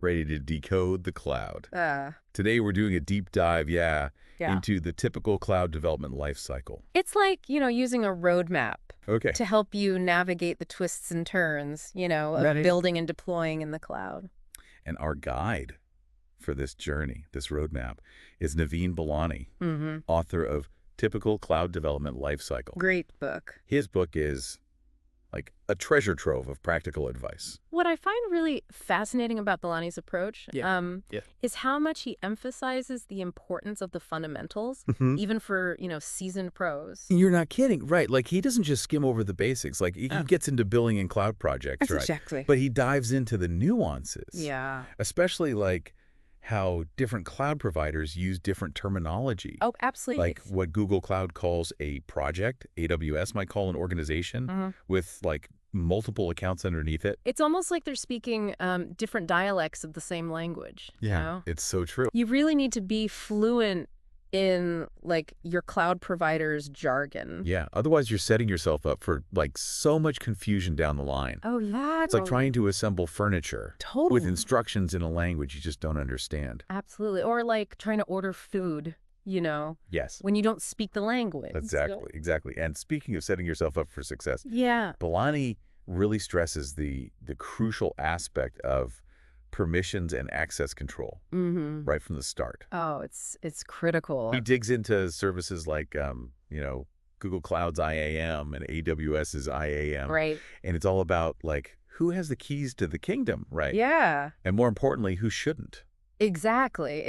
ready to decode the cloud. Uh, Today we're doing a deep dive, yeah. into the typical cloud development lifecycle. It's like, using a roadmap Okay. to help you navigate the twists and turns, of Right. building and deploying in the cloud. And our guide for this journey, this roadmap, is Naveen Balani, author of Typical Cloud Development Lifecycle. Great book. His book is like a treasure trove of practical advice. What I find really fascinating about Balani's approach is how much he emphasizes the importance of the fundamentals, even for, seasoned pros. You're not kidding. Right. Like, he doesn't just skim over the basics. Like, he gets into billing and cloud projects, right? Exactly. But he dives into the nuances. Yeah. Especially, like, how different cloud providers use different terminology. Oh, absolutely. Like what Google Cloud calls a project, AWS might call an organization with, like, multiple accounts underneath it. It's almost like they're speaking different dialects of the same language. Yeah, it's so true. You really need to be fluent in, like, your cloud provider's jargon. Yeah, otherwise you're setting yourself up for, like, so much confusion down the line. Oh, yeah. It's like trying to assemble furniture with instructions in a language you just don't understand. Absolutely. Or like trying to order food, Yes. when you don't speak the language. Exactly. And speaking of setting yourself up for success, Yeah. Balani really stresses the crucial aspect of permissions and access control right from the start. Oh, it's critical. He digs into services like, Google Cloud's IAM and AWS's IAM. Right. And it's all about, like, who has the keys to the kingdom, right? Yeah. And more importantly, who shouldn't? Exactly.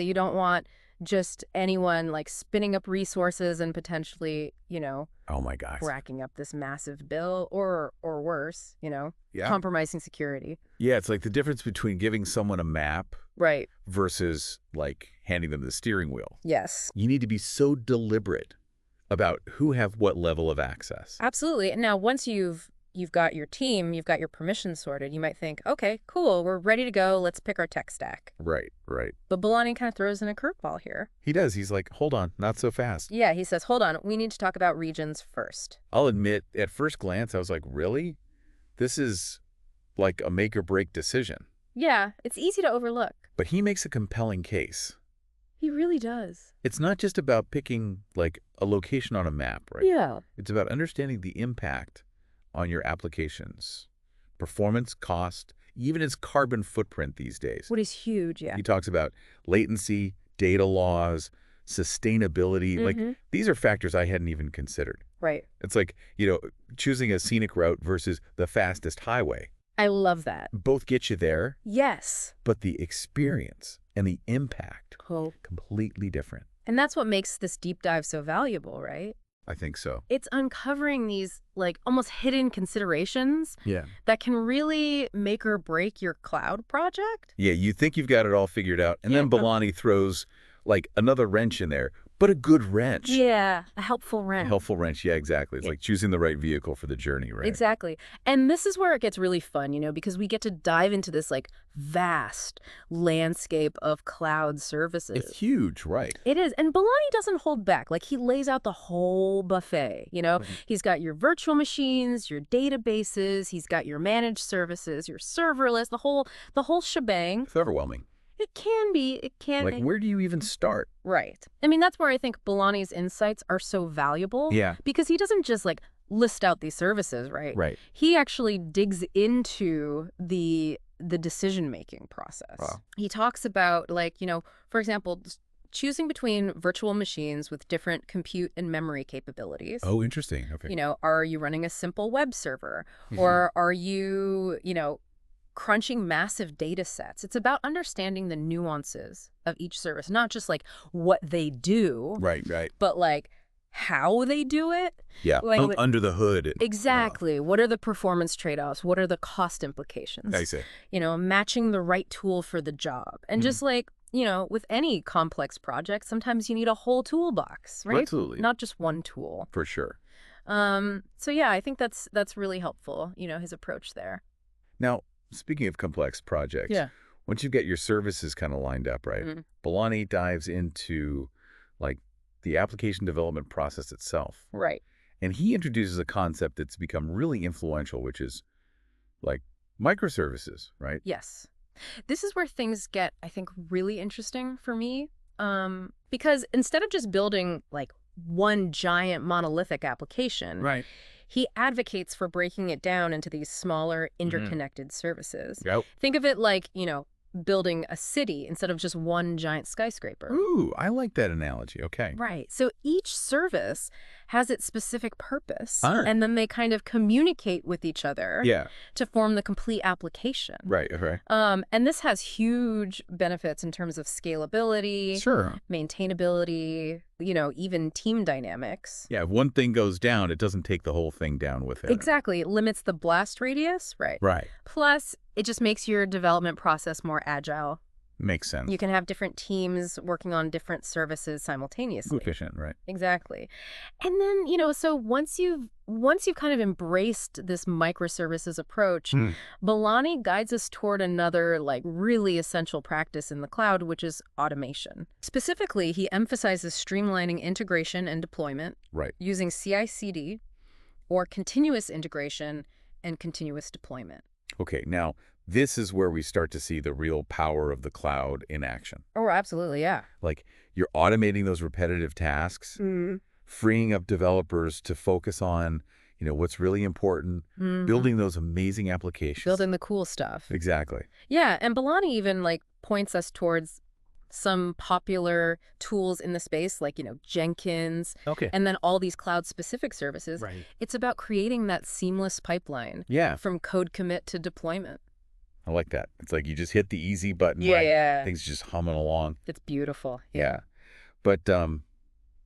You don't want just anyone, like, spinning up resources and potentially, Oh my gosh. racking up this massive bill or worse, compromising security. Yeah, it's like the difference between giving someone a map Right. versus, like, handing them the steering wheel. Yes. You need to be so deliberate about who have what level of access. Absolutely. And now once you've got your team, you've got your permissions sorted, you might think, okay, cool, we're ready to go. Let's pick our tech stack. Right. But Balani kind of throws in a curveball here. He does. He's like, hold on, not so fast. Yeah, he says, hold on, we need to talk about regions first. I'll admit, at first glance, I was like, really? This is like a make or break decision. Yeah, it's easy to overlook. But he makes a compelling case. He really does. It's not just about picking, like, a location on a map, right? Yeah. It's about understanding the impact on your applications, performance, cost, even its carbon footprint these days. What is huge, yeah. He talks about latency, data laws, sustainability. Like, these are factors I hadn't even considered. Right. It's like, choosing a scenic route versus the fastest highway. I love that. Both get you there, Yes. but the experience and the impact, Cool. completely different. And that's what makes this deep dive so valuable, right? I think so. It's uncovering these, like, almost hidden considerations Yeah. that can really make or break your cloud project. Yeah, you think you've got it all figured out, and then Balani throws, like, another wrench in there, but a good wrench. Yeah, a helpful wrench. A helpful wrench, yeah, exactly. It's like choosing the right vehicle for the journey, right? Exactly. And this is where it gets really fun, because we get to dive into this, like, vast landscape of cloud services. It's huge, right? It is. And Balani doesn't hold back. Like, he lays out the whole buffet, He's got your virtual machines, your databases, he's got your managed services, your serverless, the whole shebang. It's overwhelming. It can be. It can be. Like, where do you even start? Right. I mean, that's where I think Balani's insights are so valuable. Yeah. Because he doesn't just, like, list out these services, right? Right. He actually digs into the decision-making process. Wow. He talks about, like, for example, choosing between virtual machines with different compute and memory capabilities. Oh, interesting. Okay. Are you running a simple web server? Or are you, crunching massive data sets? It's about understanding the nuances of each service, not just, like, what they do. Right. But, like, how they do it. Yeah, Like, under the hood. Exactly. What are the performance trade-offs? What are the cost implications? I see. Matching the right tool for the job. And just like, with any complex project, sometimes you need a whole toolbox, right? Absolutely. Not just one tool. For sure. So yeah, I think that's really helpful, his approach there. Now, speaking of complex projects, once you get your services kind of lined up, right, Balani dives into, like, the application development process itself. Right. And he introduces a concept that's become really influential, which is, like, microservices, right? Yes. This is where things get, I think, really interesting for me. Because instead of just building like one giant monolithic application, Right. he advocates for breaking it down into these smaller interconnected services. Yep. Think of it like, building a city instead of just one giant skyscraper. Ooh, I like that analogy. Okay. Right. So each service has its specific purpose, All right. and then they kind of communicate with each other to form the complete application. Right. Okay. And this has huge benefits in terms of scalability, maintainability, even team dynamics. Yeah, if one thing goes down, it doesn't take the whole thing down with it. Exactly. It limits the blast radius. Right. Right. Plus, it just makes your development process more agile. Makes sense. You can have different teams working on different services simultaneously. Efficient, right? Exactly. And then, so once you've kind of embraced this microservices approach, Bellani guides us toward another really essential practice in the cloud, which is automation. Specifically, he emphasizes streamlining integration and deployment using CI/CD or continuous integration and continuous deployment. Okay, now this is where we start to see the real power of the cloud in action. Oh, absolutely, yeah. Like, you're automating those repetitive tasks, freeing up developers to focus on, what's really important, building those amazing applications. Building the cool stuff. Exactly. Yeah, and Bellani even points us towards some popular tools in the space, like, Jenkins, and then all these cloud-specific services. Right. It's about creating that seamless pipeline from code commit to deployment. I like that. It's like you just hit the easy button. Yeah. Things just humming along. It's beautiful. Yeah. But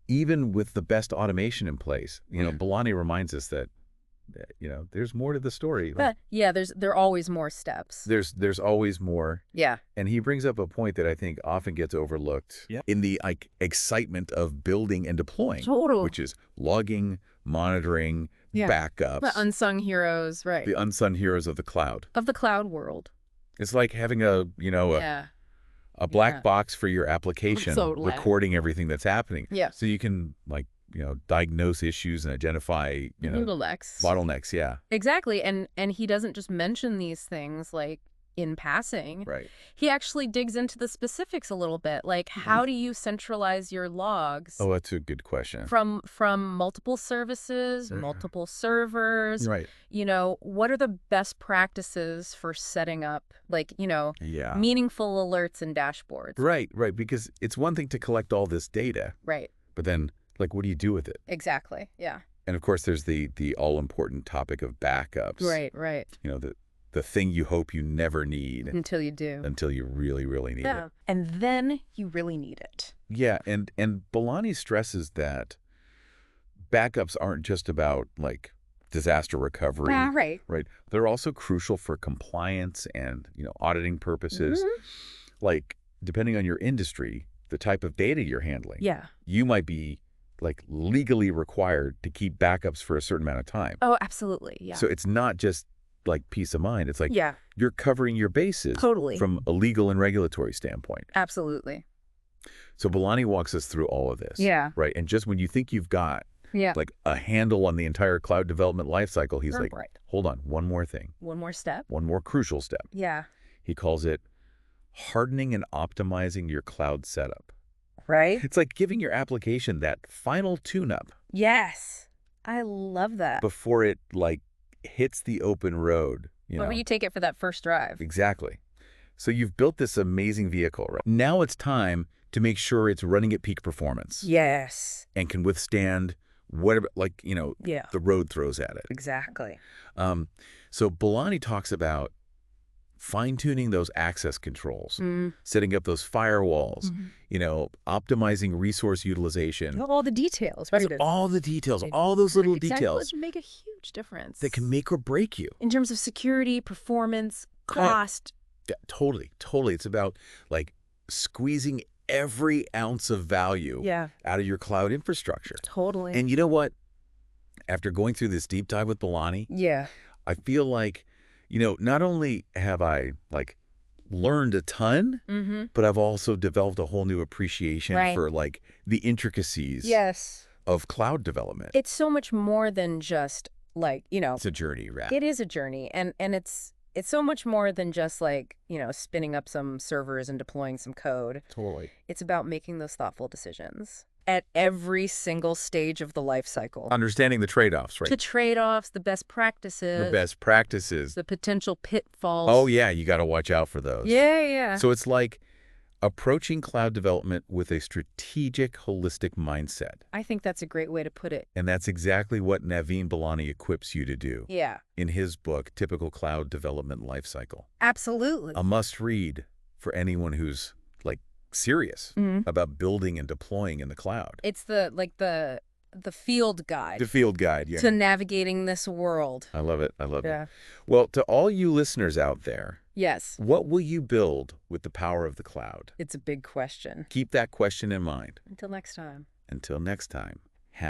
even with the best automation in place, Bellani reminds us that, there's more to the story. But there are always more steps. There's always more. Yeah. And he brings up a point that I think often gets overlooked in the excitement of building and deploying, which is logging, monitoring, backups. The unsung heroes, right. The unsung heroes of the cloud. Of the cloud world. It's like having a black box for your application, recording everything that's happening. Yeah. So you can diagnose issues and identify, bottlenecks. Yeah. Exactly. And he doesn't just mention these things in passing. Right. He actually digs into the specifics a little bit. How do you centralize your logs? Oh, that's a good question. From multiple services, multiple servers. Right. What are the best practices for setting up meaningful alerts and dashboards? Right. Because it's one thing to collect all this data. Right. But then what do you do with it? Exactly. Yeah. And of course there's the all-important topic of backups. Right. The thing you hope you never need. Until you do. Until you really, really need it. And then you really need it. Yeah, and Bellani stresses that backups aren't just about, disaster recovery. Right. They're also crucial for compliance and, auditing purposes. Depending on your industry, the type of data you're handling. Yeah. You might be, legally required to keep backups for a certain amount of time. Oh, absolutely, yeah. So it's not just peace of mind. It's you're covering your bases from a legal and regulatory standpoint. Absolutely. So Bellani walks us through all of this. Yeah. Right. And just when you think you've got a handle on the entire cloud development lifecycle, he's hold on, one more thing. One more step. One more crucial step. Yeah. He calls it hardening and optimizing your cloud setup. Right. It's like giving your application that final tune-up. Yes. I love that. Before it hits the open road. When you take it for that first drive. Exactly. So you've built this amazing vehicle, right? Now it's time to make sure it's running at peak performance. Yes. And can withstand whatever, the road throws at it. Exactly. So Bellani talks about fine-tuning those access controls, setting up those firewalls, optimizing resource utilization. All the details, right? All the details, all those little details. Make a huge difference. That can make or break you. In terms of security, performance, cost. Yeah, totally. It's about squeezing every ounce of value out of your cloud infrastructure. Totally. And you know what? After going through this deep dive with Bellani, I feel like, not only have I learned a ton, but I've also developed a whole new appreciation for the intricacies of cloud development. It's so much more than just it's a journey, right? It is a journey, and It's so much more than just like, spinning up some servers and deploying some code. Totally. It's about making those thoughtful decisions at every single stage of the life cycle. Understanding the trade-offs, right? The trade-offs, the best practices. The best practices. The potential pitfalls. Oh, yeah, you got to watch out for those. Yeah, yeah. So it's like approaching cloud development with a strategic, holistic mindset. I think that's a great way to put it. And that's exactly what Naveen Balani equips you to do. Yeah. In his book, Typical Cloud Development Lifecycle. Absolutely. A must-read for anyone who's, serious about building and deploying in the cloud. It's the field guide. The field guide, yeah. To navigating this world. I love it. I love it. Well, to all you listeners out there, yes, what will you build with the power of the cloud? It's a big question. Keep that question in mind. Until next time. Until next time.